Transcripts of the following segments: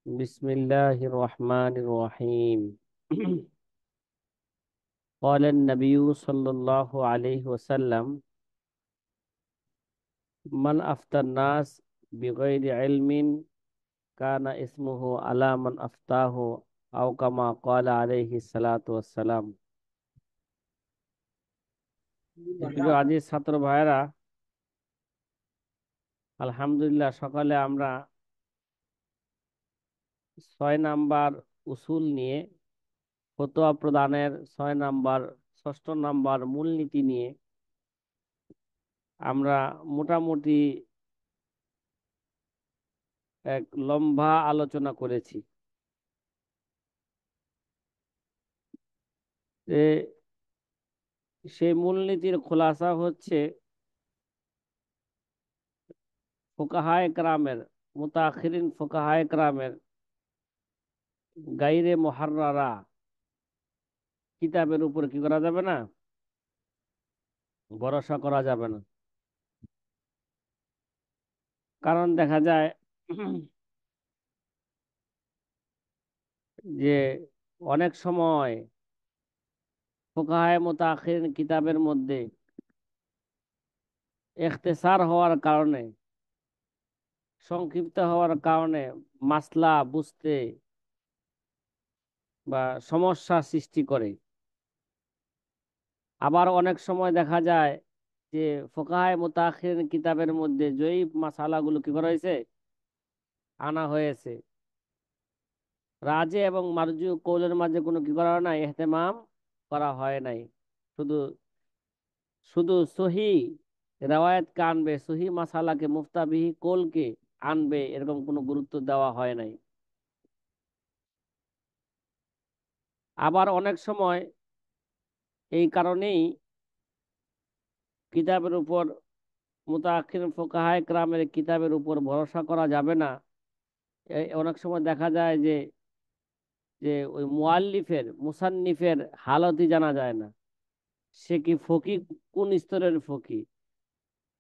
بسم الله الرحمن الرحيم قال النبي صلى الله عليه وسلم من أفتى الناس بغير علم كان اسمه على من أفتاه أو كما قال عليه الصلاة والسلام। প্রিয় আজিজ ছাত্র ভাইরা, আলহামদুলিল্লাহ সকালে আমরা 6 নাম্বার উসুল নিয়ে ফতোয়া প্রদানের 6 নাম্বার, ষষ্ঠ নাম্বার মূলনীতি নিয়ে আমরা মোটামুটি এক লম্বা আলোচনা করেছি। যে সেই মূলনীতির খোলাসা হচ্ছে ফুকাহায়ে কেরামের, মুতাআখিরিন ফুকাহায়ে কেরামের গায়রে মুহাররারা কিতাবের উপর কি করা যাবে না, ভরসা করা যাবে না। কারণ দেখা যায় যে অনেক সময় ফুকাহায়ে মুতাআখিরিন কিতাবের মধ্যে ইখতিসার হওয়ার কারণে, সংক্ষিপ্ত হওয়ার কারণে মাসলা বুঝতে বা সমস্যা সৃষ্টি করে। আবার অনেক সময় দেখা যায় যে ফোকাহায়ে মুতাআখিরিন কিতাবের মধ্যে জয়ীফ মাসালাগুলো কি করা হয়েছে, আনা হয়েছে। রাজে এবং মারজু কৌলের মাঝে কোনো কি করা হয় নাই, ইহতেমাম করা হয় নাই। শুধু শুধু সহি রেওয়ায়েতকে আনবে, সহি মাসালাকে মুফতাবিহি কৌলকে আনবে, এরকম কোনো গুরুত্ব দেওয়া হয় নাই। আবার অনেক সময় এই কারণেই কিতাবের উপর, মুতাআখিরিন ফুকাহায়ে কেরামের কিতাবের উপর ভরসা করা যাবে না। অনেক সময় দেখা যায় যে যে ওই মুআল্লিফের, মুসান্নিফের হালতই জানা যায় না। সে কি ফকি, কোন স্তরের ফকি,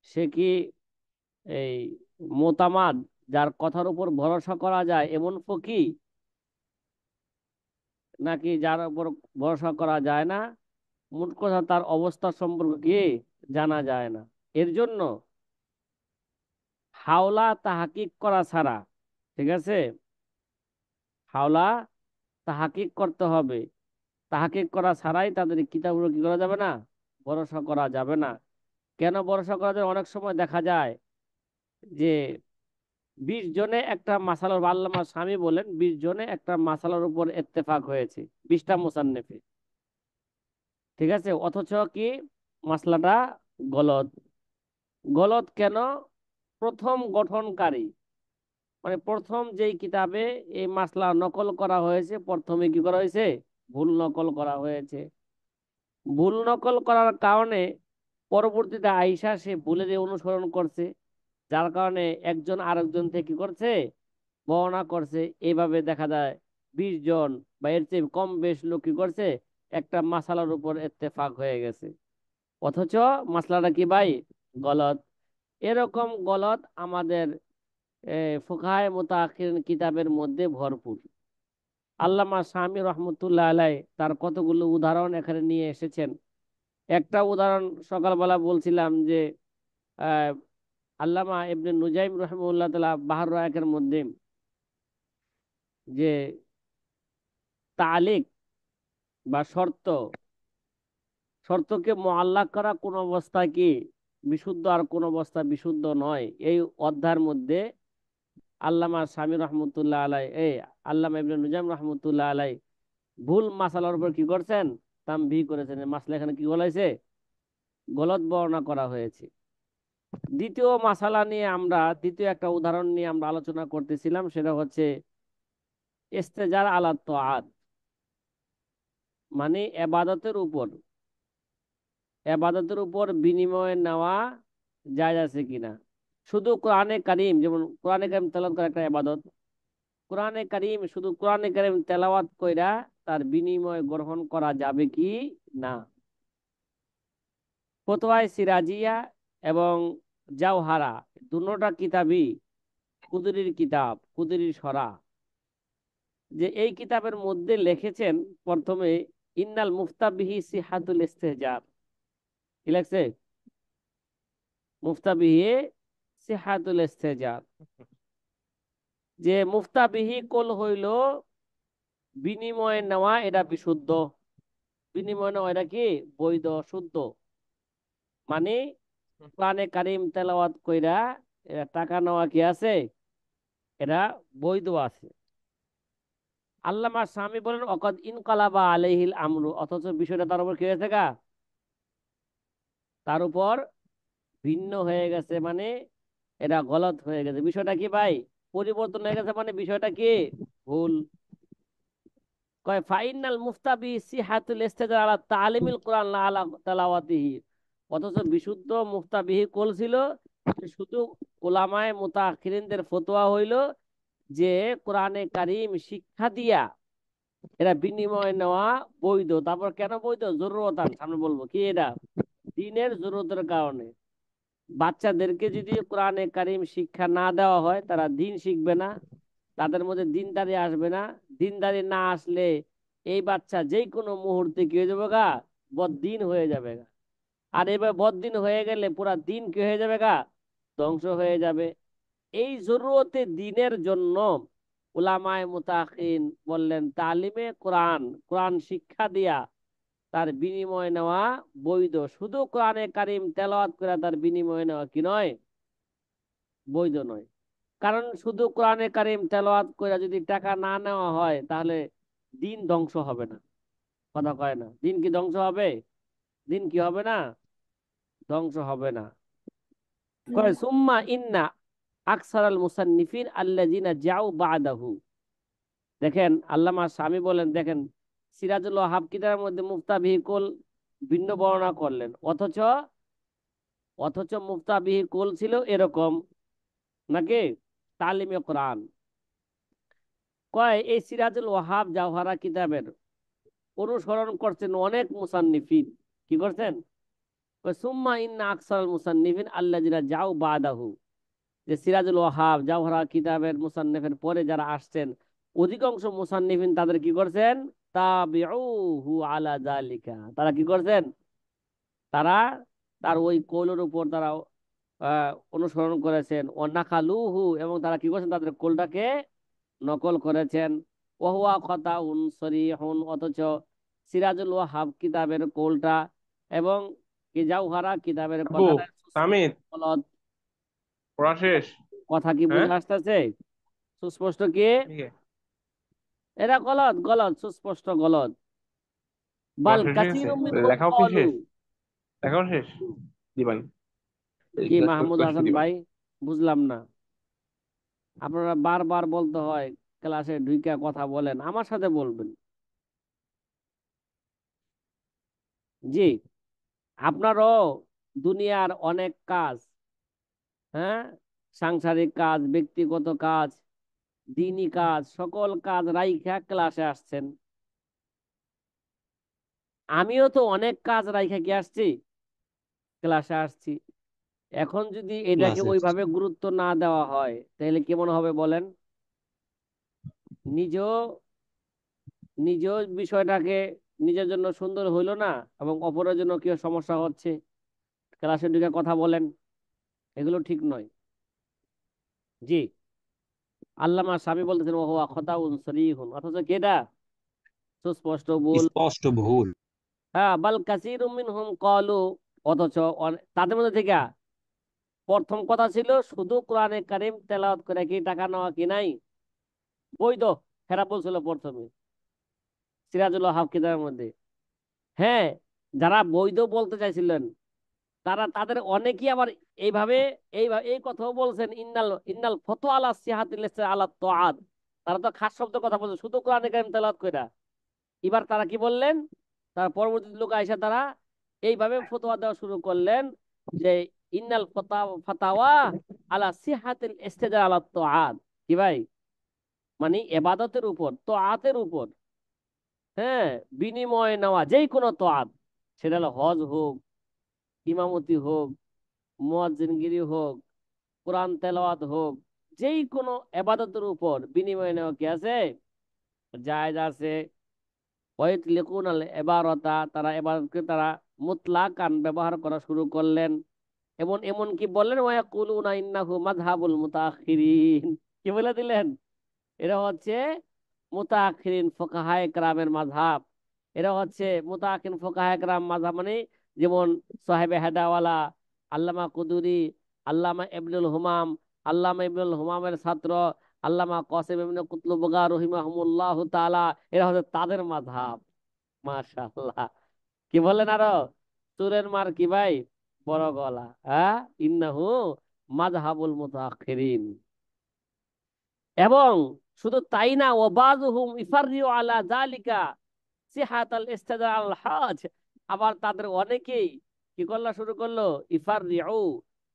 সে কি এই মোতামাদ, যার কথার উপর ভরসা করা যায় এমন ফকি, নাকি যার উপর ভরসা করা যায় না, মোট কথা তার অবস্থা সম্পর্কে কি জানা যায় না। এর জন্য হাওলা তাহাকিক করা ছাড়া, ঠিক আছে, হাওলা তাহাকিক করতে হবে। তাহাকিক করা ছাড়াই তাদের কিতাবগুলো কি করা যাবে না, ভরসা করা যাবে না। কেন ভরসা করা যায়? অনেক সময় দেখা যায় যে 20 জনে একটা মাসালার, আল্লামা স্বামী বলেন 20 জনে একটা মাসালার উপর ইত্তেফাক হয়েছে, 20টা মুসান্নিফে, ঠিক আছে, অথচ কি মাসলাটা গলত। গলত কেন? প্রথম গঠনকারী, মানে প্রথম যেই কিতাবে এই মাসলা নকল করা হয়েছে, প্রথমে কি করা হয়েছে, ভুল নকল করা হয়েছে। ভুল নকল করার কারণে পরবর্তীতে আইসা সে ভুলের অনুসরণ করছে, যার কারণে একজন আরেকজন থেকে কি করছে, বর্ণনা করছে। এইভাবে দেখা যায় 20 জন বা এর চেয়ে কম বেশ লোক কি করছে, একটা মাসালার উপর ইত্তেফাক হয়ে গেছে, অথচ মাসলাটা কি ভাই, গলত। এরকম গলত আমাদের ফুকাহায়ে মুতাআখিরিন কিতাবের মধ্যে ভরপুর। আল্লামা শামী রহমতুল্লাহ আলাই তার কতগুলো উদাহরণ এখানে নিয়ে এসেছেন। একটা উদাহরণ সকালবেলা বলছিলাম যে আহ, আল্লামা ইবনে নুজাইম রহিমাহুল্লাহ তাআলা বাহর রায়কের মধ্যে যে তালিক বা শর্ত, শর্তকে মুআল্লাক করা কোন অবস্থায় কি বিশুদ্ধ আর কোন অবস্থা বিশুদ্ধ নয়, এই অধ্যায়ের মধ্যে আল্লামা শামী রহমতুল্লাহ আলাই, আল্লামা ইবনে নুজাইম রহমতুল্লাহ আলাই ভুল মাসালার উপর কি করছেন, তামবিহ করেছেন। এই মাসলা এখানে কি বলাইছে, গলত বর্ণনা করা হয়েছে। দ্বিতীয় মাসালা নিয়ে আমরা, দ্বিতীয় একটা উদাহরণ নিয়ে আমরা আলোচনা করতেছিলাম, সেটা হচ্ছে ইস্তেজার আলা তাআত, মানে এবাদতের উপর বিনিময় নেওয়া জায়েজ আছে কিনা। শুধু কোরআনে কারীম, যেমন কোরআনে কারীম তেলাওয়াত করা একটা ইবাদত, কোরআনে কারীম শুধু কোরআনে কারীম তেলাওয়াত কইরা তার বিনিময় গ্রহণ করা যাবে কি না। ফতোয়ায়ে সিরাজিয়া এবং জাওহারা দুটোটা কিতাবই কুদরির কিতাব, কুদরির সরা। যে এই কিতাবের মধ্যে লিখেছেন প্রথমে ইন্নাল মুফতাবিহি সিহাতুল ইস্তেজার। কি লেখছে? মুফতাবিহি সিহাতুল ইস্তেজার, যে মুফতাবিহি কোল হইল বিনিময়ে নেওয়া, এটা বিশুদ্ধ। বিনিময় নেওয়া এটা কি? বৈধ, শুদ্ধ। মানে কোরআনে কারিম তেলাওয়াত কইরা এটা টাকা নেওয়া কি আছে? এটা বৈধ আছে। আল্লামা স্বামী বলেন অকদ ইনকালাবা আলাইহিল আমরু, অথচ বিষয়টা তার উপর কি হয়েছে গা? তার উপর ভিন্ন হয়ে গেছে, মানে এটা গলত হয়ে গেছে। বিষয়টা কি ভাই? পরিবর্তন হয়ে গেছে, মানে বিষয়টা কি? ভুল। কয় ফাইনাল মুফতাবি সিহাতুল ইস্তেদলাল আলা তালিমিল কোরআন লা আলা তেলাওয়াতিহি, অথচ বিশুদ্ধ মুফতাবিহি কোল ছিল শুধু উলামায়ে মুতাআখিরিনদের ফতোয়া হইল যে কোরআনে কারিম শিক্ষা দিয়া এরা বিনিময় নেওয়া বৈধ। তারপর কেন বৈধ? জরুরতান, সামনে বলবো কি এটা, দিনের জরুরতের কারণে। বাচ্চাদেরকে যদি কোরআনে কারিম শিক্ষা না দেওয়া হয়, তারা দিন শিখবে না, তাদের মধ্যে দিনদারি আসবে না। দিনদারি না আসলে এই বাচ্চা যে কোনো মুহূর্তে কি হয়ে যাবে গা? বদ্দিন হয়ে যাবে গা। আর এবার বদ্দিন হয়ে গেলে পুরা দিন কি হয়ে যাবে গা? ধ্বংস হয়ে যাবে। এই জরুরতে দিনের জন্য উলামায়ে মুতাকিন বললেন তালিমে কোরআন, কোরআন শিক্ষা দিয়া তার বিনিময় নেওয়া বৈধ। শুধু কোরআনে কারিম তেলাওয়াত করে তার বিনিময় নেওয়া কি নয়? বৈধ নয়। কারণ শুধু কোরআনে কারিম তেলাওয়াত করে যদি টাকা না নেওয়া হয়, তাহলে দিন ধ্বংস হবে না। কথা কয় না? দিন কি ধ্বংস হবে? দিন কি হবে না? ধ্বংস হবে না। কয় সুম্মা ইন্না আকসারাল মুসান্নিফিন আল্লাযিনা জাউ বাদাহু। দেখেন আল্লামা স্বামী বলেন, দেখেন সিরাজুল ওয়াহাব কিতাবের মধ্যে মুফতাবিহি কুল ভিন্ন বর্ণনা করলেন, অথচ মুফতাবিহি কুল ছিল এরকম নাকি? তালিমে কোরআন। কয় এই সিরাজুল ওয়াহাব জাওহারা কিতাবের অনুসরণ করছেন অনেক মুসান্নিফিন। কি করছেন? কয় সুম্মা ইন্না আকসারাল মুসান্নিফিন আল্লাযিনা জাউ বাদাহু, যে সিরাজুল ওয়াহাব জাওহারা কিতাবের মুসান্নিফের পরে যারা আসছেন, অধিকাংশ মুসান্নিফিন তাদের কি করছেন? তাবিউহু আলা যালিকা, তারা কি করছেন? তারা তার ওই কৌলের উপর তারা অনুসরণ করেছেন। ও নাকালুহু, এবং তারা কি করেছেন? তাদের কৌলটাকে নকল করেছেন। ওহুয়া খাতাউন সরিহুন, অথচ সিরাজুল ওয়াহাব কিতাবের কৌলটা এবং কি জাওহারা কিতাবের আবু কথাটা তামিদ গলত। পড়া শেষ? কথা কি হ্যাঁ, বুঝে আসতেছে? সুস্পষ্ট কি? ঠিক আছে। এরা গলত, গলত, সুস্পষ্ট গলত। পড়া বাল শেষ হয়ে গেছে? কাসীরুম মিনহুম লেখাও কি ক্বালু। শেষ? লেখাও শেষ? দিবানি এই কি ক্লাস মাহমুদ ক্লাস হাসান দিবানি। ভাই? বুঝলাম না। আপনারা বারবার বলতে হয় ক্লাসে ঢুইকা কথা বলেন, আমার সাথে বলবেন। জি, আপনারও দুনিয়ার অনেক কাজ, হ্যাঁ, সাংসারিক কাজ, ব্যক্তিগত কাজ, দিনী কাজ, সকল কাজ রাইখা ক্লাসে আসছেন। আমিও তো অনেক কাজ রাইখা কি আসছি, ক্লাসে আসছি। এখন যদি এটাকে ক্লাসে ওইভাবে গুরুত্ব না দেওয়া হয়, তাহলে কেমন হবে বলেন? নিজেও নিজেও বিষয়টাকে নিজের জন্য সুন্দর হইলো না, এবং অপরের জন্য কি সমস্যা হচ্ছে। ক্লাসের দিকে কথা বলেন, এগুলো ঠিক নয়। জি, আল্লামা স্বামী বলতেছেন ওহুয়া খতাউন সরিহুন, অথচ কেডা? সুস্পষ্ট ভুল। স্পষ্ট ভুল। হ্যাঁ, বাল কাসীরুম মিনহুম ক্বালু, অথচ তাদের মধ্যে থেকে প্রথম কথা ছিল শুধু কোরআনে কারিম তেলাওয়াত করে কি টাকা নেওয়া কি নাই? বৈধ। হেরা বলছিল প্রথমে সিরাজুল হক কিতাবের মধ্যে। হ্যাঁ, যারা বৈধ বলতে চাইছিলেন, তারা তাদের অনেকেই আবার এইভাবে এই কথাও বলছেন, ইন্নাল ইন্নাল ফতোয়া আলা সিহাতিল ইসলাম আলা তাআত। তারা তো খাস শব্দ কথা বলছে শুধু কোরআনে কারিম তেলাওয়াত কইরা। এবার তারা কি বললেন? তার পরবর্তী লোক আইসা তারা এইভাবে ফতোয়া দেওয়া শুরু করলেন যে ইন্নাল ফাতাওয়া আলা সিহাতিল ইস্তিদলাল আলা তাআত। কি ভাই? মানে এবাদতের উপর, তাআতের উপর, হ্যাঁ, বিনিময় নেওয়া যেই কোনো তাআত, সেটা হলো হজ হোক, ইমামতি হোক, মুয়াজ্জিনগিরি হোক, কোরআন তেলাওয়াত হোক, যেই কোনো এবাদতের উপর বিনিময় নেওয়া কি আছে? জায়েজ আছে। ওয়াইতলিকুন আল ইবারাতা, তারা ইবারতকে তারা মুতলাকান ব্যবহার করা শুরু করলেন। এমন কি বললেন, ওয়ায়াকুলুনা ইন্নাহু মাযহাবুল মুতাআখিরিন, কি বলে দিলেন? এরা হচ্ছে মুতাআখিরিন ফুকাহায়ে কেরামের মাযহাব। এরা হচ্ছে মুতাআখিরিন ফুকাহায়ে কেরাম মাযহাব, মানে যেমন সাহেবে হেদাওয়ালা, আল্লামা কুদুরি, আল্লামা ইবনুল হুমাম, আল্লামা ইবনুল হুমামের ছাত্র আল্লামা কাসিম ইবনে কুতলুবগা রহিমাহুমুল্লাহ তাআলা, এরা হচ্ছে তাদের মাযহাব। মাশাআল্লাহ। কি বললেন আরো? সুরের মার কি ভাই, বড় গলা। হ্যাঁ, ইন্নাহু মাযহাবুল মুতাআখিরিন। এবং শুধু তাই না, ওয়াবাযুহুম ইফাররিউ আলা যালিকা সিহাতাল ইস্তিদলাল আল হজ। আবার তাদের অনেকেই কি করলা শুরু করলো, ইফাররিউ,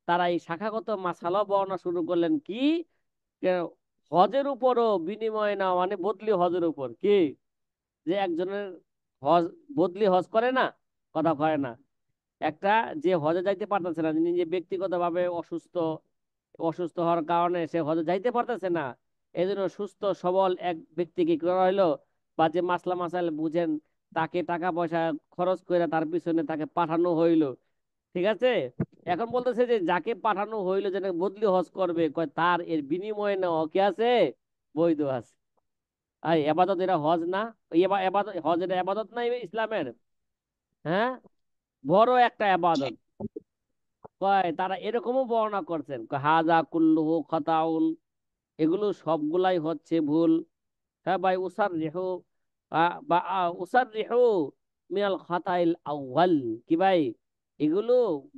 তারা এই শাখাগত মাসালা বর্ণনা শুরু করলেন কি, যে হজের উপরও বিনিময় না, মানে বদলি হজের উপর কি, যে একজনের হজ, বদলি হজ করে না, কথা কয় না, একটা যে হজে যাইতে পারতেছে না, নিজে ব্যক্তিগতভাবে অসুস্থ, অসুস্থ হওয়ার কারণে সে হজে যাইতে পারতেছে না, এই জন্য সুস্থ সবল এক ব্যক্তিকে কি করা হইলো, বা যে মাসলা মাসাইল বুঝেন, তাকে টাকা পয়সা খরচ করে তার পিছনে তাকে পাঠানো হইলো। ঠিক আছে, এখন বলতেছে যে যাকে পাঠানো হইলো যেন বদলি হজ করবে, কয় তার এর বিনিময়ে নেওয়া কি আছে, বৈধ আছে। আর এবাদত এটা হজ না? এবাদত, হজ এটা এবাদত নাই ইসলামের? হ্যাঁ, বড় একটা এবাদত। কয় তারা এরকমও বর্ণনা করছেন, কয় হাজা কুল্লুহু খাতাউন, এগুলো সবগুলাই হচ্ছে ভুল। হ্যাঁ ভাই, উসার রেহু বা উসার রেহু মিনাল খাতাইল আউয়াল, কি ভাই, এগুলো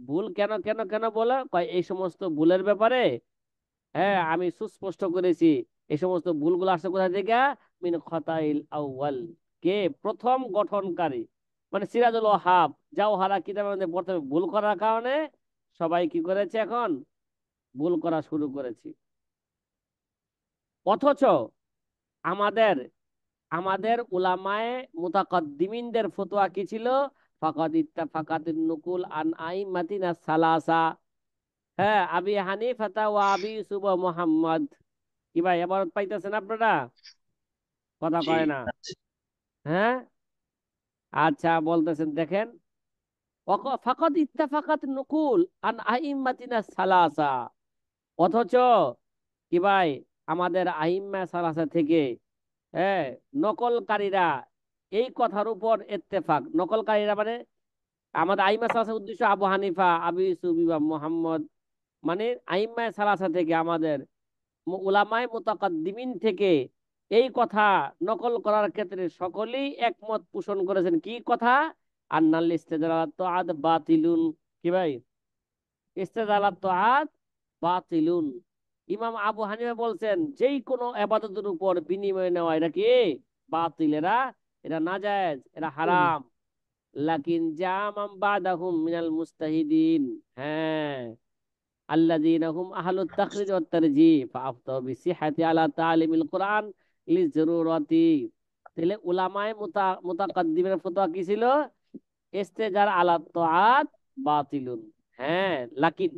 ভুল কেন কেন কেন বলে, কয় এই সমস্ত ভুলের ব্যাপারে, হ্যাঁ আমি সুস্পষ্ট করেছি, এই সমস্ত ভুলগুলো আসছে কোথা থেকে, মিন খাতাইল আউয়াল, কে প্রথম গঠনকারী, মানে সিরাজুল ওয়াহাব জাওহারা কিতাবের মধ্যে প্রথমে ভুল করার কারণে সবাই কি করেছে, এখন ভুল করা শুরু করেছি। অথচ আমাদের আমাদের উলামায়ে মুতাকাদ্দিমিনদের ফতোয়া কি ছিল, ফাকাদ ইত্তাফাকাতুন নুকুল আন আইম্মাতিনা সালাসা, হ্যাঁ, আবি হানিফা ওয়া আবি ইউসুফ ওয়া মুহাম্মদ। কি ভাই, এবার পাইতেছেন আপনারা? কথা জি। কয় না? হ্যাঁ, আচ্ছা বলতেছেন দেখেন, ফাকাদ ইত্তাফাকাত নুকুল আন আইম্মাতিনা সালাসা, অথচ কি ভাই, আমাদের আইম্মা সালাসা থেকে, হ্যাঁ, নকলকারীরা এই কথার উপর ইত্তেফাক, নকলকারীরা মানে আমাদের আইম্মা সালাসার উদ্দেশ্য আবু হানিফা, আবু ইউসুফ, ইমাম মুহাম্মদ, মানে আইম্মা সালাসা থেকে আমাদের উলামায়ে মুতাকাদ্দিমিন থেকে এই কথা নকল করার ক্ষেত্রে সকলেই একমত পোষণ করেছেন, কি কথা, আন্নাল ইস্তেদলাত তাআত বাতিলুন, কি ভাই, ইস্তেদলাত তাআত বাতিলুন। ইমাম আবু হানিফা বলছেন যেই কোনো ইবাদতের উপর বিনিময় নেওয়া এটা কি, বাতিল, এটা নাজায়েজ, এটা হারাম। লাকিন জামাম বাদাহুম মিনাল মুস্তাহিদিন, হ্যাঁ, আল্লাযীনা হুম আহলুত তাখরিজ ওয়াত তারজীহ ফাআফতাউ বিসিহহাতি আলা তালিমিল কুরআন লিজরুরাতি। তাহলে উলামায়ে মুতাকাদ্দিমের ফতোয়া কি ছিল, ইস্তেজার আলা তাআত বাতিলুন। হ্যাঁ, লাকিন,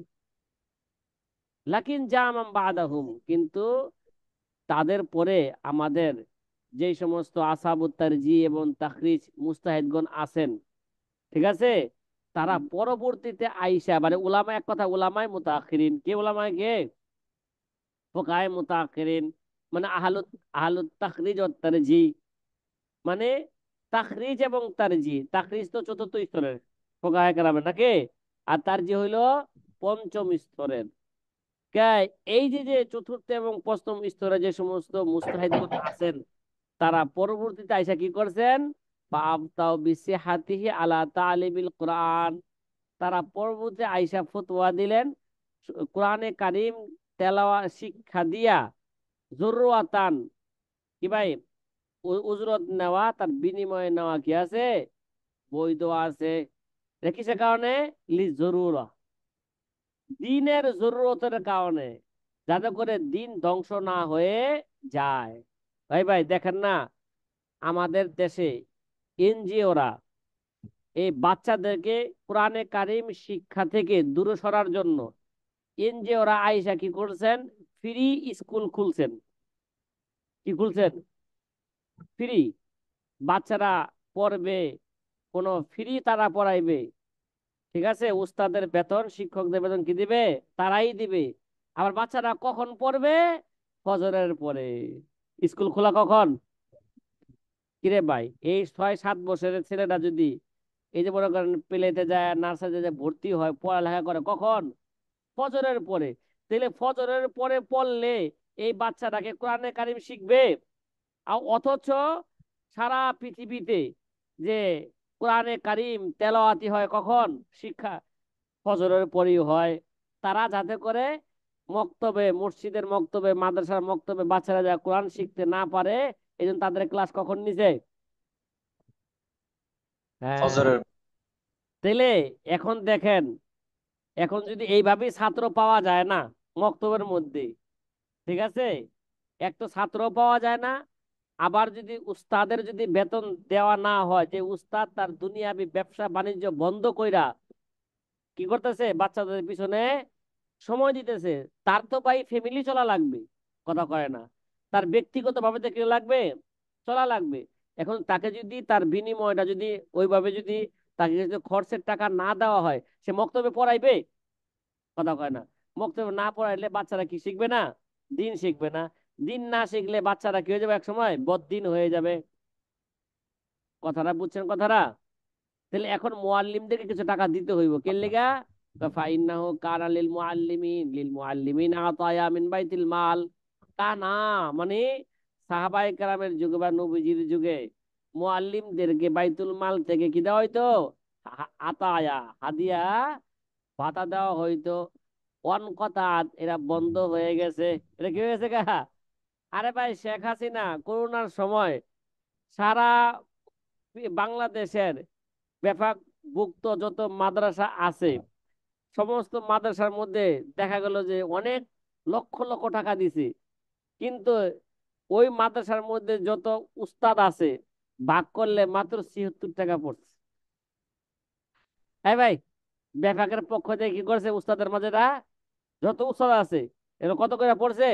লাকিন জামাম বাদাহুম, কিন্তু তাদের পরে আমাদের যেই সমস্ত আসাবুত তারজীহ এবং তাখরিজ মুস্তাহিদগণ আছেন, ঠিক আছে, তারা পরবর্তীতে আইসা, মানে উলামা এক কথা, উলামায়ে মুতাআখিরিন, কে উলামায়ে কে, ফুকায়ে মুতাআখিরিন, মানে আহলুত আহলুত তাখরিজ ও তারজিহ, মানে তাখরিজ এবং তারজিহ, তাখরিজ তো চতুর্থ স্তরের ফুকায়ে কেরামের নাকি, আর তারজিহ হইল পঞ্চম স্তরের। কে, এই যে যে চতুর্থ এবং পঞ্চম স্তরে যে সমস্ত মুস্তাহিদগণ আছেন, তারা পরবর্তীতে আইসা কি করছেন, ফাআফতাউ বিসিহাতিহি আলা তালিবিল কোরআন, তারা পরবর্তীতে আইসা ফতোয়া দিলেন কোরআনে কারিম তেলাওয়া শিক্ষা দিয়া, জরুরাতান, কি ভাই, উজরত নেওয়া, তার বিনিময়ে নেওয়া কি আছে, বৈধ আছে। এটা কিসের কারণে, লি জরুরা, দিনের জরুরতের কারণে, যাতে করে দিন ধ্বংস না হয়ে যায়। ভাই ভাই দেখেন না, আমাদের দেশে এনজিওরা এই বাচ্চাদেরকে কোরআনে কারিম শিক্ষা থেকে দূরে সরার জন্য এনজিওরা আইসা কি করছেন, ফ্রি স্কুল খুলছেন। কি খুলছেন? ফ্রি, বাচ্চারা পড়বে, কোনো ফ্রি তারা পড়াইবে। ঠিক আছে, উস্তাদের বেতন, শিক্ষকদের বেতন কি দিবে? তারাই দিবে। আবার বাচ্চারা কখন পড়বে? ফজরের পরে। স্কুল খোলা কখন? কিরে ভাই, এই 6-7 বছরের ছেলেটা যদি এই যে মনে করেন প্লেতে যায়, নার্সারিতে যায়, ভর্তি হয়, পড়ালেখা করে কখন? ফজরের পরে। তাহলে ফজরের পরে পড়লে এই বাচ্চাটাকে কোরআনে কারিম শিখবে। আর অথচ সারা পৃথিবীতে যে কোরআনে কারিম তেলাওয়াতি হয় কখন? শিক্ষা ফজরের পরেই হয়। তারা যাতে করে মক্তবে, মসজিদের মক্তবে, মাদ্রাসার মক্তবে বাচ্চারা যা কোরআন শিখতে না পারে, এই জন্য তাদের ক্লাস কখন নিছে? হ্যাঁ। ফজরের। তাইলে এখন দেখেন, এখন যদি এইভাবেই ছাত্র পাওয়া যায় না মক্তবের মধ্যে, ঠিক আছে, এক তো ছাত্র পাওয়া যায় না, আবার যদি উস্তাদের যদি বেতন দেওয়া না হয়, যে উস্তাদ তার দুনিয়াবি ব্যবসা বাণিজ্য বন্ধ কইরা কি করতেছে? বাচ্চাদের পিছনে সময় দিতেছে। তার তো ভাই ফ্যামিলি চলা লাগবে, কথা কয় না? তার ব্যক্তিগত ভাবে তো কি লাগবে? চলা লাগবে। এখন তাকে যদি তার বিনিময়টা যদি ওইভাবে যদি তাকে যদি খরচের টাকা না দেওয়া হয়, সে মক্তবে পড়াইবে? কথা কয় না? মক্তবে না পড়াইলে বাচ্চারা কি শিখবে না? দিন শিখবে না। দিন না শিখলে বাচ্চারা কি হয়ে যাবে? এক সময় বদ্দিন হয়ে যাবে। কথাটা বুঝছেন কথাটা? তাহলে এখন মুআল্লিমদেরকে কিছু টাকা দিতে হইব, কে লেগা? ফাইন্নাহু কানা লিল মুআল্লিমিন আতায়া মিন বাইতিল মাল। তা না, মানে সাহাবায়ে কেরামের যুগে বা নবীজির যুগে মুআল্লিমদেরকে বাইতুল মাল থেকে কি দেওয়া হইতো? আতায়া, হাদিয়া, ভাতা দেওয়া হইতো। অন কথা, এরা বন্ধ হয়ে গেছে। এটা কি হয়ে গেছে গা? আরে ভাই, শেখ হাসিনা করোনার সময় সারা বাংলাদেশের ভুক্ত যত মাদ্রাসা আছে, সমস্ত মাদ্রাসার মধ্যে দেখা গেল যে অনেক লক্ষ লক্ষ টাকা দিছে, কিন্তু ওই মাদ্রাসার মধ্যে যত উস্তাদ আছে ভাগ করলে মাত্র 76 টাকা পড়ছে। হ্যাঁ ভাই, বেফাকের পক্ষ থেকে কি করছে? উস্তাদের মাঝেটা যত উস্তাদ আছে এরা কত করে পড়ছে?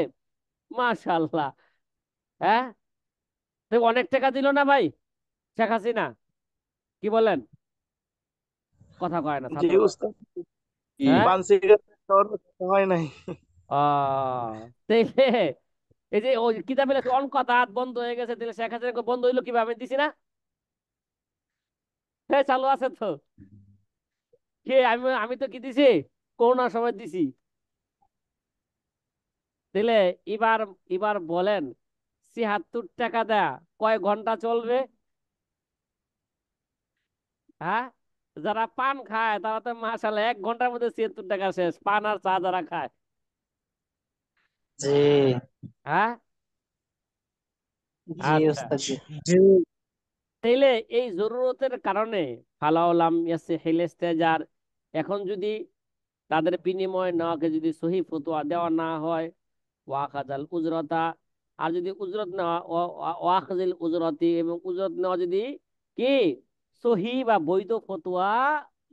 মাশাআল্লাহ। হ্যাঁ, তো অনেক টাকা দিল না ভাই শেখ হাসিনা? কি বলেন? কথা কয় না জি ছাত্ররা। উস্তাদ, কি? হ্যাঁ। পান সিগারেট খাওয়ার কথা হয় নাই। তাইলে এই যে ওই কিতাবে লেখা অন কথা বন্ধ হয়ে গেছে, তাহলে শেখ হাসিনা বন্ধ হইলো কিভাবে? আমি দিছি না? হ্যাঁ, চালু আছে তো। কে? আমি আমি তো কি দিছি? করোনার সময় দিছি। তাহলে এবার এবার বলেন, 76 টাকা দেয়া কয় ঘন্টা চলবে? হ্যাঁ, যারা পান খায় তারা তো মাসাল্লাহ 1 ঘন্টার মধ্যে 76 টাকা শেষ, পান আর চা যারা খায়। জি। হ্যাঁ। জি আচ্ছা। ওস্তাদ জি। জি। তাইলে এই জরুরতের কারণে ফালাউলাম ইয়াসিহিল ইস্তেজার, এখন যদি তাদের বিনিময় নেওয়াকে যদি সহি ফতোয়া দেওয়া না হয়, ওয়াখাজাল উজরতা, আর যদি উজরত নেওয়া ওয়াখাজিল উজরতি, এবং উজরত নেওয়া যদি কি সহি বা বৈধ ফতোয়া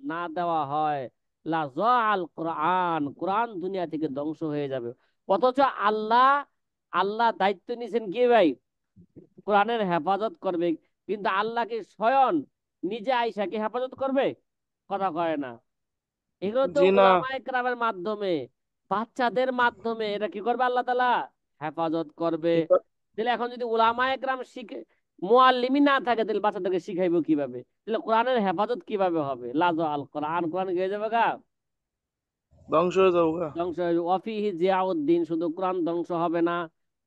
না দেওয়া হয়, লা যাআল কোরআন, কোরআন দুনিয়া থেকে ধ্বংস হয়ে যাবে। অথচ আল্লাহ আল্লাহ দায়িত্ব নিয়েছেন কি ভাই? কোরআনের হেফাজত করবে। কিন্তু আল্লাহ কি স্বয়ং নিজে আইসাকে হেফাজত করবে? কথা কয় না? এগুলো তো জি না। উলামায়ে কেরামের মাধ্যমে, বাচ্চাদের মাধ্যমে এটা কি করবে? আল্লাহ তাআলা হেফাজত করবে। তাহলে এখন যদি উলামায়ে কেরাম শিখে, মুআল্লিমই না থাকে, তাহলে বাচ্চাদেরকে শিখাইবো কিভাবে? তাহলে কোরআনের হেফাজত কিভাবে হবে? লাজো আল কোরআন, কোরআন গিয়ে যাবে গা, ধ্বংস হয়ে যাবো গা। ধ্বংস হয়ে যাবে। অফিহি জিয়াউদ্দিন, শুধু কোরআন ধ্বংস হবে না,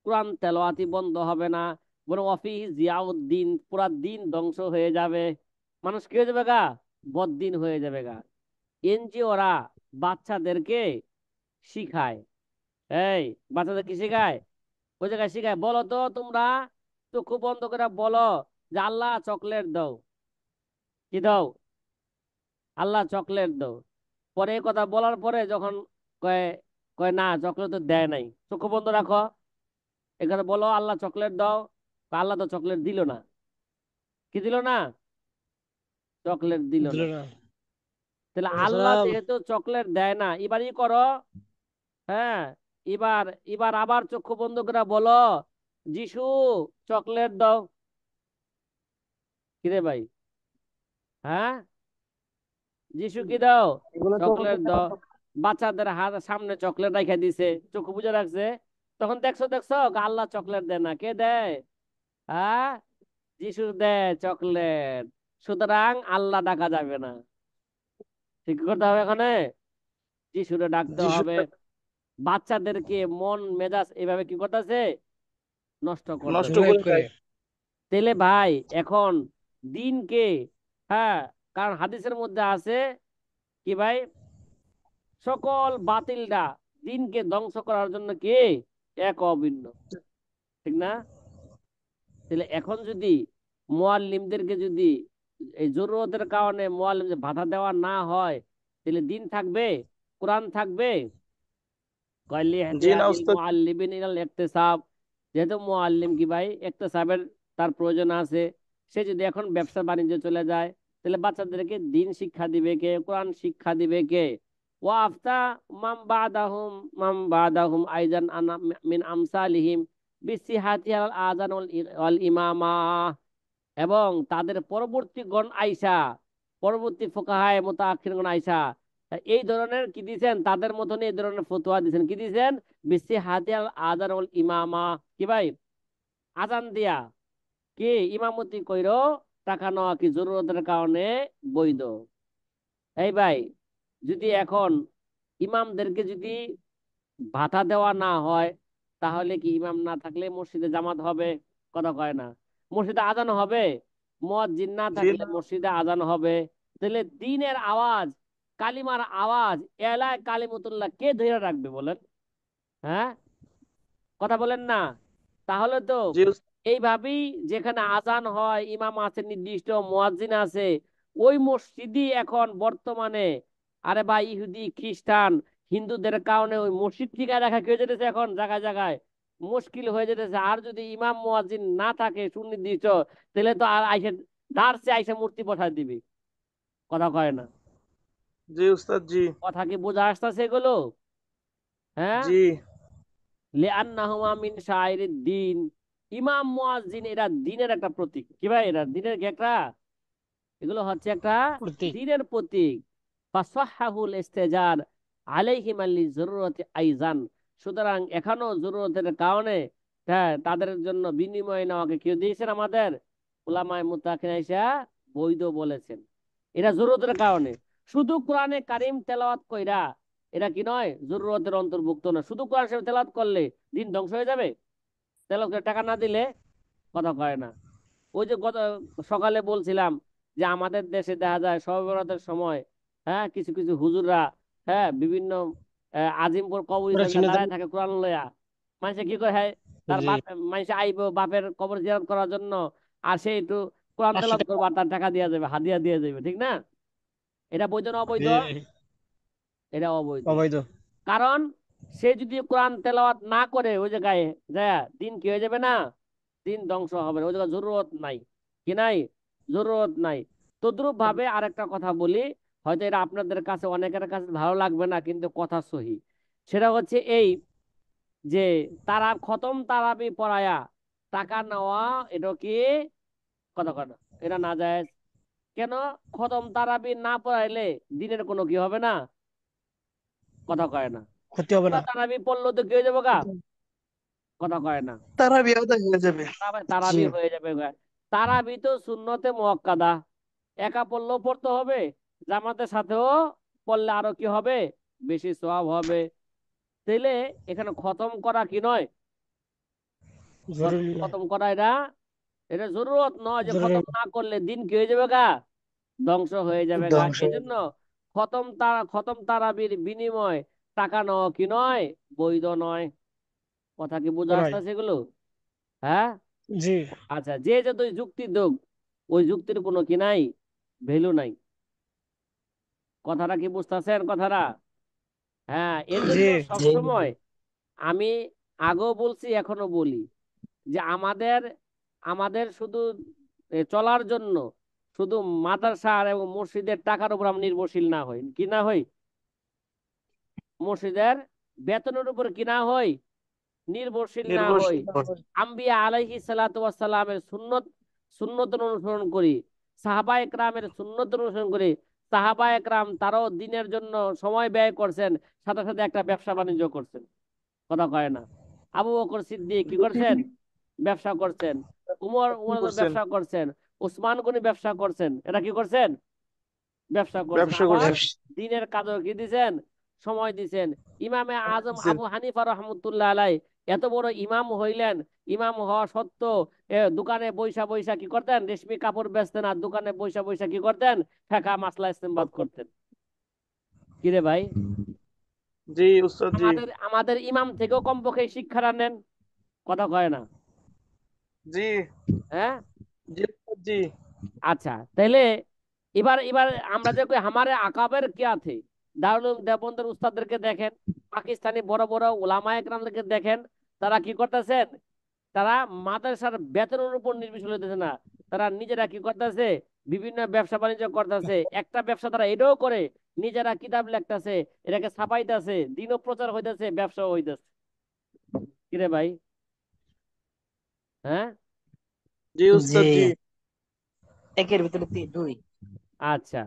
কোরআন তেলাওয়াতি বন্ধ হবে না, বরং অফিহি জিয়াউদ্দিন, পুরা দিন ধ্বংস হয়ে যাবে। মানুষ কি হয়ে যাবে গা? বদ্দিন হয়ে যাবে গা। এনজিওরা বাচ্চাদেরকে শিখায়, এই বাচ্চাদের কি শিখায়? ওই জায়গায় শিখায়, বলো তো তোমরা চক্ষু বন্ধ করে বলো যে আল্লাহ চকলেট দাও। কি দাও? আল্লাহ চকলেট দাও। পরে এই কথা বলার পরে যখন কয়, কয় না চকলেট তো দেয় নাই, চক্ষু বন্ধ রাখো, এই কথা বলো আল্লাহ চকলেট দাও। আল্লাহ তো চকলেট দিল না। কি দিল না? চকলেট দিল দিল না। না। তাহলে আল্লাহ সালাম। যেহেতু চকলেট দেয় না, এবারই করো। হ্যাঁ, এবার এবার আবার চক্ষু বন্ধ করে বলো যিশু চকলেট দাও। কিরে ভাই? হ্যাঁ, যিশু কি দাও? এগুলো তো চকলেট দাও। বাচ্চাদের হাত সামনে চকলেট রেখে দিছে, চোখে বুঝে রাখছে। তখন দেখছো দেখছো আল্লাহ চকলেট দেয় না, কে দেয়? হ্যাঁ, যিশু দেয় চকলেট। সুতরাং আল্লাহ ডাকা যাবে না, ঠিক করতে হবে এখানে। যিশুরে ডাকতে যিশু হবে। বাচ্চাদেরকে মন মেজাজ এভাবে কি করতেছে, নষ্ট নষ্ট করতেছে। ডিভাইড করে করে। দেয়। তেলে ভাই এখন দিনকে, হ্যাঁ, কারণ হাদিসের মধ্যে আছে কি ভাই, সকল বাতিলটা দিনকে ধ্বংস করার জন্য কি এক অভিন্ন, ঠিক না? তাহলে এখন যদি মুআল্লিমদেরকে যদি এই জরুরতের কারণে মুআল্লিমদের বাধা দেওয়া না হয়, তাহলে দিন থাকবে, কোরআন থাকবে? কয়লি জি না ইহতিয়াজিল উস্তাদ। মুআল্লিমিন ইলাল ইকতিসাব, যেহেতু মুআল্লিম কি ভাই ইকতিসাবের তার প্রয়োজন আছে। সে যদি এখন ব্যবসা বাণিজ্য চলে যায়, তাহলে বাচ্চাদেরকে দিন শিক্ষা দিবে কে, কোরআন শিক্ষা দিবে কে? ওয়া আফতা মাম বাদাহুম আইজান আনা মিন আমসালিহিম বিসিহাতি আল আযান ওয়াল ইমামা। এবং তাদের পরবর্তী গণ আইসা, পরবর্তী ফোকাহায়ে মুতাআখিরগণ আইসা এই ধরনের কি দিছেন, তাদের মতন এই ধরনের ফতোয়া দিছেন, কি দিছেন? বিসি হাতিয়াল আযান ওয়াল ইমামা, কি ভাই, আজান দিয়া কি ইমামতি কইরো টাকা নেওয়া কি জরুরতের কারণে বৈধ। এই ভাই, যদি এখন ইমামদেরকে যদি ভাতা দেওয়া না হয়, তাহলে কি ইমাম না থাকলে মসজিদে জামাত হবে? কথা কয় না। মসজিদে আজান হবে, মুয়াজ্জিন না জি থাকলে না। মসজিদে আজান হবে। তাহলে দিনের আওয়াজ, কালিমার আওয়াজ, এলায় কালিমতুল্লাহ কে ধরে রাখবে বলেন? হ্যাঁ, কথা বলেন না। তাহলে তো জি উস্তাদ। এইভাবেই যেখানে আজান হয়, ইমাম আছে নির্দিষ্ট, মুয়াজ্জিন আছে, ওই মসজিদই এখন বর্তমানে, আরে ভাই ইহুদি খ্রিস্টান হিন্দুদের কারণে ওই মসজিদ ঠিকায় রাখা কি হয়ে যেতেছে এখন জায়গায় জায়গায় মুশকিল হয়ে যেতেছে। আর যদি ইমাম মুয়াজ্জিন না থাকে সুনির্দিষ্ট, তাহলে তো আর আইসে দাঁড়ছে আইসে মূর্তি বসায় দিবি। কথা কয় না। জি উস্তাদ। জি কথা কি বোঝা আসতেছে এগুলো? হ্যাঁ, জি লিআন্নাহুমা মিন শাআইরিদ দ্বীন। ইমাম মুয়াজ্জিন এরা দ্বীনের একটা প্রতীক, কি ভাই, এরা দ্বীনের কি একটা, এগুলো হচ্ছে একটা প্রতীক। দ্বীনের প্রতীক। ফাসাহাহুল ইস্তেজার আলাইহিম আল্লি জরুরতি আইজান। সুতরাং এখনো জরুরতের কারণে, হ্যাঁ, তাদের জন্য বিনিময় নেওয়াকে কেউ দিয়েছেন আমাদের উলামায়ে মুত্তাকিন আইসা বৈধ বলেছেন। এটা জরুরতের কারণে। শুধু কোরআনে কারিম তেলাওয়াত কইরা এটা কি নয়, জরুরতের অন্তর্ভুক্ত না। শুধু কোরআন শরীফ তেলাওয়াত করলে দিন ধ্বংস হয়ে যাবে? তেলাওয়াত করে টাকা না দিলে? কথা কয় না। ওই যে গত সকালে বলছিলাম যে আমাদের দেশে দেখা যায় শবে বরাতের সময়, হ্যাঁ, কিছু কিছু হুজুররা, হ্যাঁ, বিভিন্ন আজিমপুর ওরা কবরস্থানে চিনে দেন। দাঁড়ায় থাকে কোরআন লইয়া। মানুষে কি করে, হ্যাঁ, তার জি। বাপ, মানুষে আইব বাপের কবর জিয়ারত করার জন্য, আর সে একটু কোরআন 500 তেলাওয়াত টাকা। করবো আর তার টাকা দিয়ে যাবে, হাদিয়া দিয়ে যাবে, ঠিক না? এটা বৈধ না অবৈধ? জি। এটা অবৈধ। অবৈধ। কারণ সে যদি কোরআন তেলাওয়াত না করে ওই জায়গায় যায়, দিন কি হয়ে যাবে না, দিন ধ্বংস হবে না। ওই জায়গায় জরুরত নাই, কি নাই, জরুরত নাই। তদ্রুপ ভাবে আরেকটা কথা বলি, হয়তো এটা আপনাদের কাছে অনেকের কাছে ভালো লাগবে না, কিন্তু কথা সহি। সেটা হচ্ছে এই যে তারা খতম তারাবি পড়ায়া টাকা নেওয়া, এটা কি, কথা কথা, এটা না যায়। কেন? খতম তারাবি না পড়াইলে দিনের কোনো কি হবে না, কথা কয় না। ক্ষতি হবে না। তারাবি পড়লো তো কি হয়ে যাবো গা, কথা কয় না। তারা বিয়ে হয়ে যাবে। জি। তারাবি হয়ে যাবে গা। তারাবি তো সুন্নতে মুআক্কাদা, একা পড়লেও পড়তে হবে, জামাতের সাথেও পড়লে আরো কি হবে, বেশি সওয়াব হবে। তাইলে এখানে খতম করা কি নয়, জরুরি নয়। খতম করা এটা, এটা জরুরত নয় যে জরুরি খতম না করলে দিন কি হয়ে যাবে গা, ধ্বংস হয়ে যাবে গা। ধ্বংস। এই জন্য খতম তারাবির বিনিময় টাকা নেওয়া কি নয়, বৈধ নয়। কথা কি বোঝা নয়। আসতেছে এগুলো? হ্যাঁ। জি। আচ্ছা, যে যতই যুক্তি দোক, ওই যুক্তির কোনো কি নাই, ভ্যালু নাই। কথাটা কি বুঝতেছেন কথাটা? হ্যাঁ, এর জি। জন্য সবসময় আমি আগেও বলছি এখনো বলি যে আমাদের আমাদের শুধু চলার জন্য শুধু মাদ্রাসা এবং মসজিদের টাকার উপর আমরা নির্ভরশীল না হই, কি না হই, মসজিদের বেতনের উপর কি না হই, নির্ভরশীল না হই। নির্ভরশীল। আম্বিয়া আলাইহিস সালাতু ওয়াস সালামের সুন্নত সুন্নত অনুসরণ করি। সাহাবা একরামের সুন্নত অনুসরণ করে সাহাবা একরাম তারাও দিনের জন্য সময় ব্যয় করছেন, সাথে সাথে একটা ব্যবসা বাণিজ্য করছেন। কথা কয় না? আবু বকর সিদ্দিক কি করছেন? ব্যবসা করছেন। উমর কি উমর করছেন? ব্যবসা করছেন। উসমান গনি ব্যবসা করছেন। এরা কি করছেন? ব্যবসা করছেন। ব্যবসা আবার করছেন। দিনের কাজও কি দিছেন? সময় দিছেন। ইমামে আজম দিছেন। আবু হানিফা রহমতুল্লাহ আলাই এত বড় ইমাম হইলেন, ইমাম হওয়া সত্ত্বেও দোকানে বৈশা বৈশা কি করতেন? রেশমি কাপড় বেচতেন, আর দোকানে বৈশা বৈশা কি করতেন? ফেকা মাসলা ইস্তেমবাদ করতেন। কিরে ভাই, জি উস্তাদ জি। আমাদের আমাদের ইমাম থেকেও কমপক্ষে এই শিক্ষাটা নেন। কথা কয় না? জি। হ্যাঁ। জি উস্তাদ জি। আচ্ছা, তাহলে এবার এবার আমরা যে কই হামারে আকাবের কে আছে, দারুল উলুম দেওবন্দের উস্তাদদেরকে দেখেন, পাকিস্তানি বড় বড় উলামা একরামদেরকে দেখেন, তারা কি করতেছেন? তারা মাদ্রাসার বেতনের উপর নির্ভরশীল হইতেছে না, তারা নিজেরা কি করতেছে? বিভিন্ন ব্যবসা বাণিজ্য করতেছে। একটা ব্যবসা তারা এটাও করে, নিজেরা কিতাব লিখতেছে, এটাকে ছাপাইতেছে, দিনও প্রচার হইতেছে, ব্যবসাও হইতেছে। কিরে ভাই? হ্যাঁ। জি জি, উস্তাদ জি। একের ভিতরে দুই। আচ্ছা,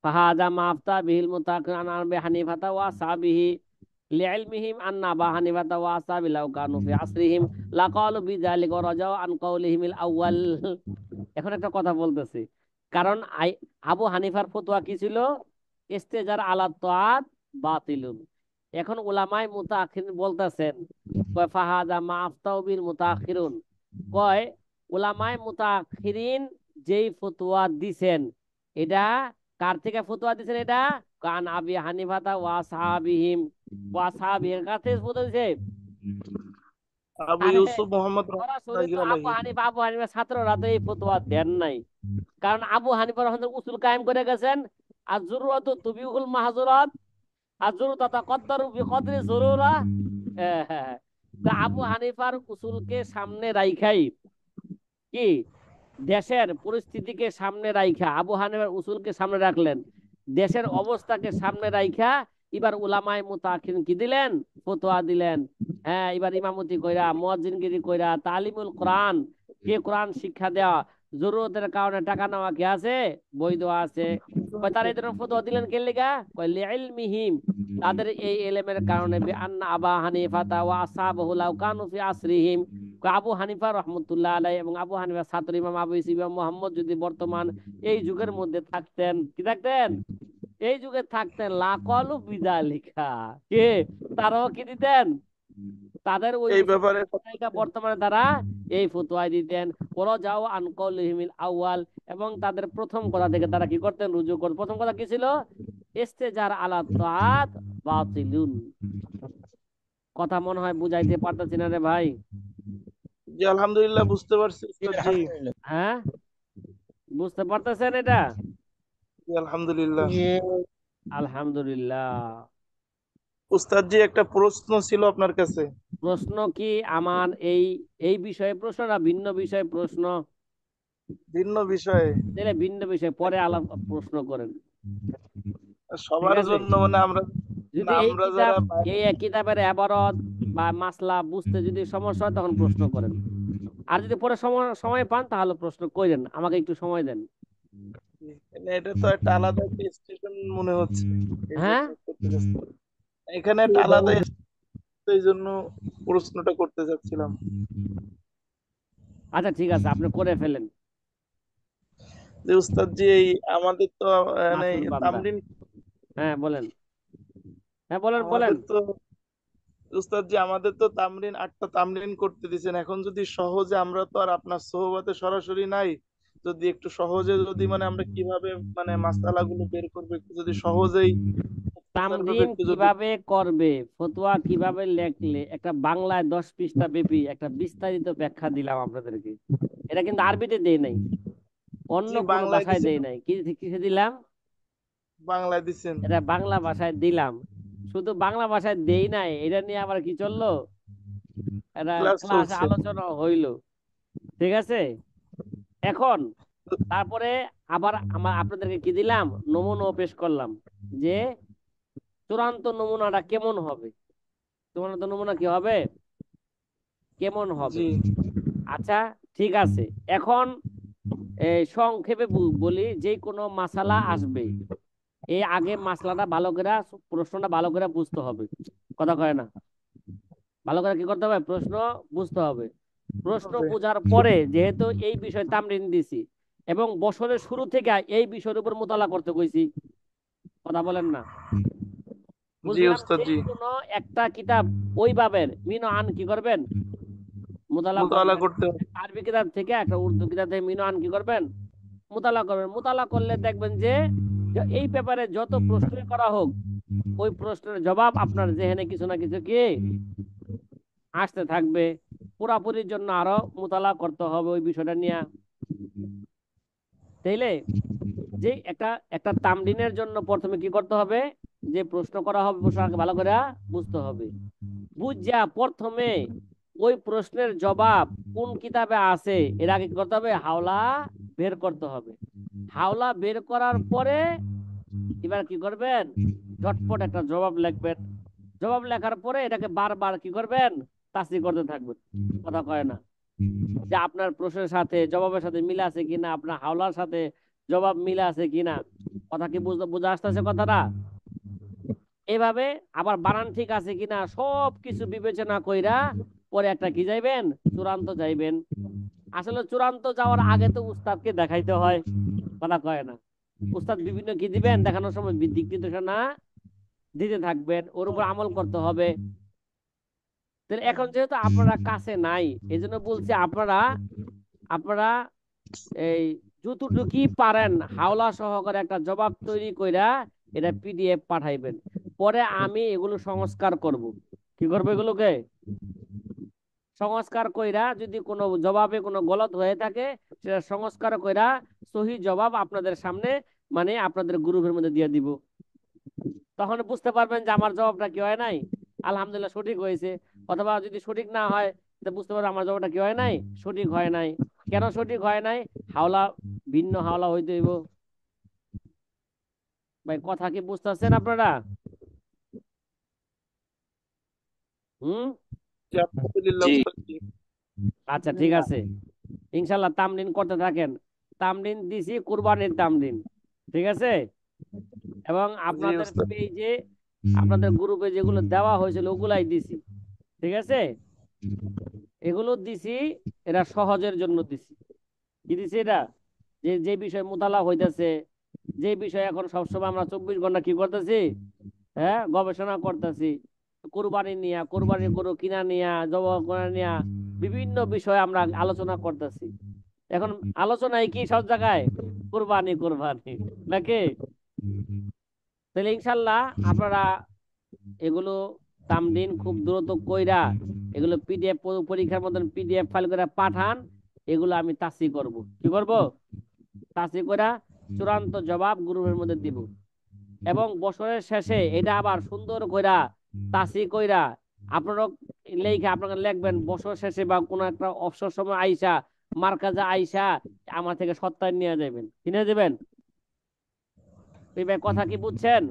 ফাহাদা মাফতা বিহিল মুতাকিন আন আরবি হানিফাতা ওয়া সাহাবিহি লিইলমিহিম আন্না আবা হানিফাতা ওয়া আসহাবি লাউ কানু ফি আসরিহিম লাকালু বিযালিকা ওয়া রাজাউ আন কাউলিহিমিল আউয়াল। এখন একটা কথা বলতেছি, কারণ আবু হানিফার ফতোয়া কি ছিল? ইস্তেজার আলা তাআত বাতিলুন। এখন উলামায়ে মুতাআখিরিন বলতেছেন, কয় ফাহাদা মাফতাউ বিল মুতাআখিরুন, কয় উলামায়ে মুতাআখিরিন যেই ফতোয়া দিছেন, এটা কার থেকে ফতোয়া দিছেন? এটা কান আবি হানিফাতা ওয়া সাহাবিহিম, ওয়া সাহাবিহির কাছে ফতোয়া দিছে। আবু আরে ইউসুফ মোহাম্মদ সরাসরি তো রহমতুল্লাহি আবু আলাইহি। হানিফা, আবু হানিফা ছাত্ররা তো এই ফতোয়া দেন নাই। কারণ আবু হানিফা রহমতুল্লাহ উসুল কায়েম করে গেছেন, আর জরুরত তুবিউল মাহজুরাত, আর জরুরত তাকাদ্দারু বিকদরি জরুরা। হ্যাঁ, হ্যাঁ। তা আবু হানিফার উসুলকে সামনে রাইখাই কি দেশের পরিস্থিতিকে সামনে রাইখা আবু হানিফার উসুলকে সামনে রাখলেন, দেশের অবস্থাকে সামনে রাইখা এবার উলামায়ে মুতাআখিরিন কি দিলেন? ফতোয়া দিলেন। হ্যাঁ, এবার ইমামতি কইরা, মুয়াজ্জিনগিরি কইরা, তালিমুল কোরআন, কে কোরআন শিক্ষা দেওয়া, জরুরতের কারণে টাকা নেওয়া কি আছে? বৈধ আছে। কয় তারা এই ধরনের ফতোয়া দিলেন কে লিগা? কয় লিইলমিহিম, তাদের এই এলেমের কারণে, বিআন্না আবা হানিফাতা ওয়া আসহাবহু লাউ কানু ফি আসরিহিম, আবু হানিফা রহমতুল্লাহ আলাই এবং আবু হানিফা ছাত্র ইমাম আবু ইসা ইমাম মোহাম্মদ যদি বর্তমান এই যুগের মধ্যে থাকতেন, কি থাকতেন? এই যুগে থাকতেন, লাকালু বিযালিকা, কে তারাও কি দিতেন? তাদের ওই এই উসুল ব্যাপারে বর্তমানে তারা এই ফতোয়া দিতেন। ওরা যাও আনকাউলিহিমিল আউয়াল, এবং তাদের প্রথম কথা থেকে তারা কি করতেন? রুজু করতেন। প্রথম কথা কি ছিল? ইস্তেজার আলা তাআত বাতিলুন। কথা মনে হয় বুঝাইতে পারতেছি না রে ভাই। জি আলহামদুলিল্লাহ বুঝতে পারছি জি, উস্তাদ জি। আলহামদুলিল্লাহ। হ্যাঁ, বুঝতে পারতেছেন এটা? জি আলহামদুলিল্লাহ। জি, আলহামদুলিল্লাহ। উস্তাদ জি একটা প্রশ্ন ছিল আপনার কাছে। প্রশ্ন কি? আমার এই এই বিষয়ে প্রশ্ন না ভিন্ন বিষয়ে প্রশ্ন? ভিন্ন বিষয়ে। তাহলে ভিন্ন বিষয় পরে আলাপ প্রশ্ন করেন। ঠিক সবার আছে? জন্য মানে আমরা যদি এই আমরা কিতাব, যারা এই এক কিতাবের এবারত বা মাসলা বুঝতে যদি সমস্যা হয় তখন প্রশ্ন করেন। আর যদি পরে সময় সময় পান তাহলে প্রশ্ন করেন, আমাকে একটু সময় দেন। মানে এটা তো একটা আলাদা একটা স্টেশন মনে হচ্ছে, এই হ্যাঁ। জন্য করতে চাচ্ছি। এখানে একটা আলাদা এই জন্য প্রশ্নটা করতে চাচ্ছিলাম। আচ্ছা, ঠিক আছে, আপনি করে ফেলেন। যে উস্তাদ জি এই আমাদের তো মানে মাসুল বান্দা। তামরিন, হ্যাঁ বলেন। হ্যাঁ বলেন বলেন। আমাদের তো উস্তাদ জি আমাদের তো তামরিন 8টা তামরিন করতে দিয়েছেন। এখন যদি সহজে, আমরা তো আর আপনার সোহবতে সরাসরি নাই, যদি একটু সহজে যদি মানে আমরা কিভাবে মানে মাসালাগুলো বের করবো একটু যদি সহজেই মুক্তাসার ভাবে তামরিন একটু যদি। কিভাবে করবে, ফতোয়া কিভাবে লেখলে, একটা বাংলায় 10 পৃষ্ঠা ব্যাপী একটা বিস্তারিত ব্যাখ্যা দিলাম আপনাদেরকে। এটা কিন্তু আরবিতে দেই নাই, অন্য জি কোনো বাংলায় ভাষায় দিছেন। দেই নাই। কি কিসে দিলাম? বাংলায় দিছেন। এটা বাংলা ভাষায় দিলাম। শুধু বাংলা ভাষায় দেই নাই, এটা নিয়ে আবার কি চললো, এটা ক্লাস ক্লাসে চলছে। আলোচনা হইলো। ঠিক আছে। এখন তারপরে আবার আপনাদেরকে কি দিলাম? নমুনা পেশ করলাম, যে চূড়ান্ত নমুনাটা কেমন হবে। চূড়ান্ত নমুনা কি হবে? কেমন হবে? জি। আচ্ছা, ঠিক আছে। এখন এই সংক্ষেপে বলি, যে কোনো মাসালা আসবে, এই আগে মাসলাটা ভালো করে, প্রশ্নটা ভালো করে বুঝতে হবে। কথা কয় না? ভালো করে কি করতে হবে? প্রশ্ন বুঝতে হবে। প্রশ্ন হবে। বোঝার পরে যেহেতু এই বিষয় তামরিন দিছি, এবং বছরের শুরু থেকে এই বিষয়ের উপর মোতালা করতে কইছি, কথা বলেন না? জি বুঝলাম, উস্তাদ যে জি। কোনো একটা কিতাব ওই ভাবের মিনো আন কি করবেন? মোতালা মোতালা করবেন। করতে হবে। আরবি কিতাব থেকে, একটা উর্দু কিতাব থেকে মিনো আন কি করবেন? মোতালা করবেন। মোতালা করলে দেখবেন যে যে এই ব্যাপারে যত প্রশ্নই করা হোক, ওই প্রশ্নের জবাব আপনার যেখানে কিছু না কিছু কি আসতে থাকবে। পুরাপুরির জন্য আরো মোতালা করতে হবে ওই বিষয়টা নিয়ে, তাইলে যে একটা একটা তামরিনের জন্য প্রথমে কি করতে হবে? যে প্রশ্ন করা হবে, প্রশ্নটাকে ভালো করে বুঝতে হবে। বুঝা প্রথমে ওই প্রশ্নের জবাব কোন কিতাবে আছে এর আগে কি করতে হবে? হাওলা বের করতে হবে। হাওলা বের করার পরে এবার কি করবেন? ঝটপট একটা জবাব লিখবেন। জবাব লেখার পরে এটাকে বারবার কি করবেন? তাসি করতে থাকবেন। কথা কয় না? যে আপনার প্রশ্নের সাথে জবাবের সাথে মিল আছে কিনা, আপনার হাওলার সাথে জবাব মিল আছে কিনা। কথা কি বোঝা আসতেছে কথাটা? এভাবে আবার বানান ঠিক আছে কিনা সব কিছু বিবেচনা কইরা পরে একটা কি যাইবেন? চূড়ান্ত যাইবেন। আসলে চূড়ান্ত যাওয়ার আগে তো উস্তাদকে দেখাইতে হয়। কথা কয় না? উস্তাদ বিভিন্ন কি দিবেন, দেখানোর সময় দিক নির্দেশনা দিতে থাকবেন, ওর উপর আমল করতে হবে। তাহলে এখন যেহেতু আপনারা কাছে নাই, এই জন্য বলছি আপনারা আপনারা এই যতটুকু পারেন হাওলা সহকারে একটা জবাব তৈরি কইরা এটা পিডিএফ পাঠাইবেন। পরে আমি এগুলো সংস্কার করব। কি করবো? এগুলোকে সংস্কার কইরা যদি কোনো জবাবে কোনো গলত হয়ে থাকে, সেটা সংস্কার কইরা সহি জবাব আপনাদের সামনে, মানে আপনাদের গ্রুপের মধ্যে দিয়ে দিব। তখন বুঝতে পারবেন যে আমার জবাবটা কি হয় নাই, আলহামদুলিল্লাহ সঠিক হয়েছে। অথবা যদি সঠিক না হয়, তো বুঝতে পারবেন আমার জবাবটা কি হয় নাই, সঠিক হয় নাই। কেন সঠিক হয় নাই? হাওলা ভিন্ন হাওলা হইতে হইব। ভাই কথা কি বুঝতেছেন আপনারা? হুম। জি আলহামদুলিল্লাহ জি। উস্তাদ জি। আচ্ছা ঠিক আছে, ইনশাল্লাহ তামরিন করতে থাকেন। তামরিন দিছি কুরবানির তামরিন, ঠিক আছে? এবং জি আপনাদের উস্তাদ। পেজে, আপনাদের গ্রুপে যেগুলো দেওয়া হয়েছিল ওগুলাই দিছি, ঠিক আছে? এগুলো দিছি, এরা সহজের জন্য দিছি। কি দিছি এটা? যে যে বিষয় মোতালা হইতেছে, যে বিষয় এখন সবসময় আমরা 24 ঘন্টা কি করতেছি, হ্যাঁ, গবেষণা করতেছি। কোরবানি নিয়া, কোরবানি গরু কিনা নিয়া, জবাই করা নিয়া বিভিন্ন বিষয়ে আমরা আলোচনা করতেছি। এখন আলোচনায় কি সব জায়গায় কোরবানি কোরবানি, নাকি? তাহলে ইনশাল্লাহ আপনারা এগুলো তামরিন খুব দ্রুত কইরা এগুলো পিডিএফ, পরীক্ষার মতন পিডিএফ ফাইল করে পাঠান। এগুলো আমি তাসি করব। কি করব? তাসি কইরা চূড়ান্ত জবাব গ্রুপের মধ্যে দিব। এবং বছরের শেষে এটা আবার সুন্দর কইরা তাসি কইরা আপনারা লেখা আপনারা লিখবেন বছর শেষে বা কোনো একটা অবসর সময় আইসা, মার্কাজে আইসা আমার থেকে সত্তায় নিয়ে যাবেন, কিনে দেবেন। এই ভাই কথা কি বুঝছেন?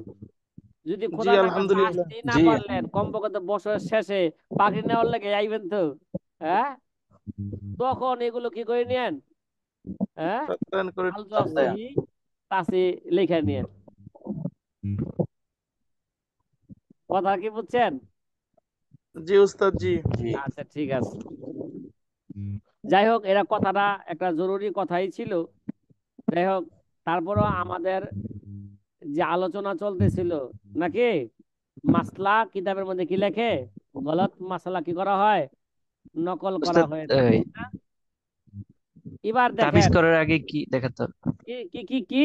যদি জি খোদা না খাস্তা আলহামদুলিল্লাহ। আসতেই না জি। পারলেন, কমপক্ষে বছরের শেষে পাখি নেওয়ার লেগে আইবেন তো, হ্যাঁ? তখন এগুলো কি করে নিয়েন, হ্যাঁ, সত্যায়ন করে আলজা নিতে হবে। সত্যায়ন। সহি তাসি লেখা নিয়েন। কথা কি বুঝছেন? জি উস্তাদ জি। জি। আচ্ছা ঠিক আছে। যাই হোক, এরা কথাটা একটা জরুরি কথাই ছিল। যাই হোক, তারপরও আমাদের যে আলোচনা চলতেছিল, নাকি মাসলা কিতাবের মধ্যে কি লেখে, গলত মাসলা কি করা হয়, নকল করা উস্তাদ, হয়ে থাকে। এবার তাবিজ দেখেন, করার আগে কি দেখাতে হবে? কি কি কি কি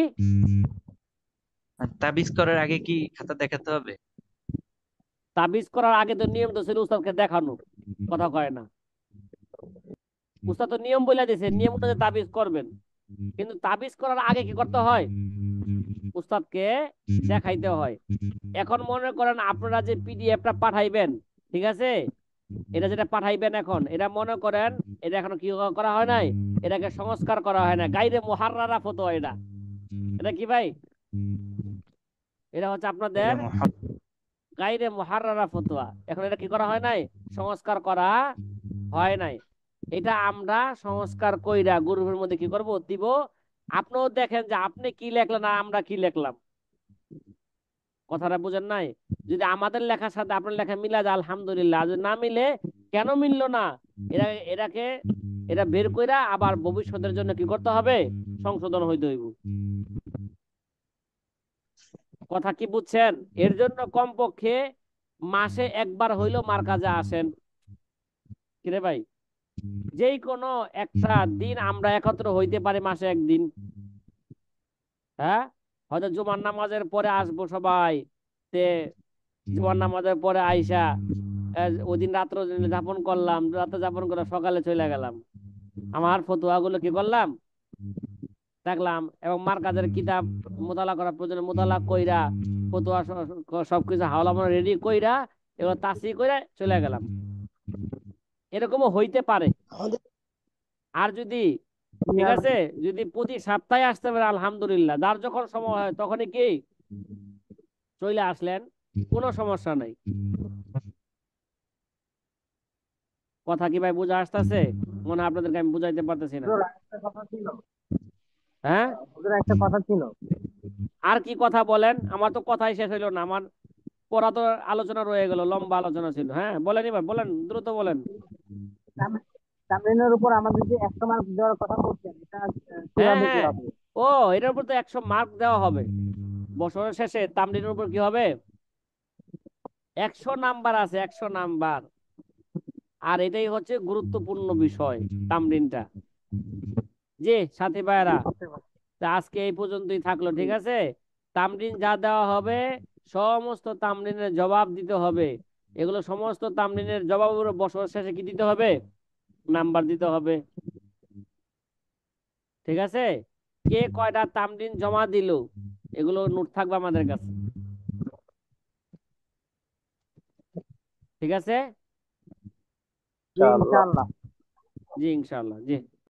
তাবিজ করার আগে কি খাতা দেখাতে হবে? তাবিজ করার আগে তো নিয়ম তো ছিল উস্তাদকে দেখানো। কথা কয় না? উস্তাদ তো নিয়ম বলে দিয়েছে, নিয়ম অনুযায়ী তাবিজ করবেন। কিন্তু তাবিজ করার আগে কি করতে হয়? উস্তাদকে দেখাইতে হয়। এখন মনে করেন আপনারা যে পিডিএফটা পাঠাইবেন, ঠিক আছে, এটা যেটা পাঠাইবেন এখন, এটা মনে করেন এটা এখনো কি করা হয় নাই, এটাকে সংস্কার করা হয় না, গাইরে মুহাররারা ফতোয়া এটা। এটা কি ভাই? এটা হচ্ছে আপনাদের এটা গাইরে মুহাররারা ফতোয়া। এখন এটা কি করা হয় নাই? সংস্কার করা হয় নাই। এটা আমরা সংস্কার কইরা গ্রুপের মধ্যে কি করব, দিব। আপনিও দেখেন যে আপনি কি লেখলেন আর আমরা কি লিখলাম, কথাটা বুঝেন নাই? যদি আমাদের লেখার সাথে আপনার লেখা মিলা যায় আলহামদুলিল্লাহ, আর যদি না মিলে কেন মিললো না, এরা এটাকে এটা বের কইরা আবার ভবিষ্যতের জন্য কি করতে হবে, সংশোধন হইতে হইব। কথা কি বুঝছেন? এর জন্য কমপক্ষে মাসে একবার হইলেও মার কাজে আসেন। কিরে ভাই, যেই কোনো একটা দিন আমরা একত্র হইতে পারি মাসে একদিন। হ্যাঁ, হয়তো জুমার নামাজের পরে আসবো সবাই, তে জুমার নামাজের পরে আইসা ওদিন রাত্র যাপন করলাম, রাত্রে যাপন করে সকালে চলে গেলাম, আমার ফতুয়া গুলো কি করলাম দেখলাম, এবং মার কাজের কিতাব মোতালা করার প্রয়োজনে মোতালা কইরা ফতুয়া সবকিছু হাওলা মনে রেডি কইরা এবার তাসি কইরা চলে গেলাম। এরকমও হইতে পারে। আমাদের আর যদি, ঠিক আছে, যদি প্রতি সপ্তাহে আসতে পারে আলহামদুলিল্লাহ, যার যখন সময় হয় তখনই কি চলে আসলেন, কোনো সমস্যা নাই। কথা কি ভাই বুঝা আসতেছে? মনে হয় আপনাদেরকে আমি বুঝাইতে পারতেছি না। হুজুর, একটা কথা ছিল। হ্যাঁ, হুজুর, একটা কথা ছিল। আর কি কথা বলেন, আমার তো কথাই শেষ হইলো না, আমার পড়া তো আলোচনা রয়ে গেল, লম্বা আলোচনা ছিল। হ্যাঁ বলেন, এবার বলেন, দ্রুত বলেন। তাম- তামরিনের উপর আমাদের যে 100 মার্ক দেওয়ার কথা বলছেন, এটা হ্যাঁ কিভাবে কি হ্যাঁ, হবে? ও, এটার উপর তো 100 মার্ক দেওয়া হবে। বছরের শেষে তামরিনের উপর কি হবে, 100 নাম্বার আছে, 100 নাম্বার। আর এটাই হচ্ছে গুরুত্বপূর্ণ বিষয়, তামরিনটা। জি সাথী ভাইয়েরা, বুঝতে পারছি। তা আজকে এই পর্যন্তই থাকলো, ঠিক আছে? তামরিন যা দেওয়া হবে সমস্ত তামরিনের জবাব দিতে হবে। এগুলো সমস্ত তামরিনের জবাব বছর শেষে কি দিতে হবে, নাম্বার দিতে হবে। ঠিক আছে? কে কয়টা তামরিন জমা দিল এগুলো নোট থাকবে আমাদের কাছে। ঠিক আছে? জি, ইনশাআল্লাহ। জি ইনশাল্লাহ, জি।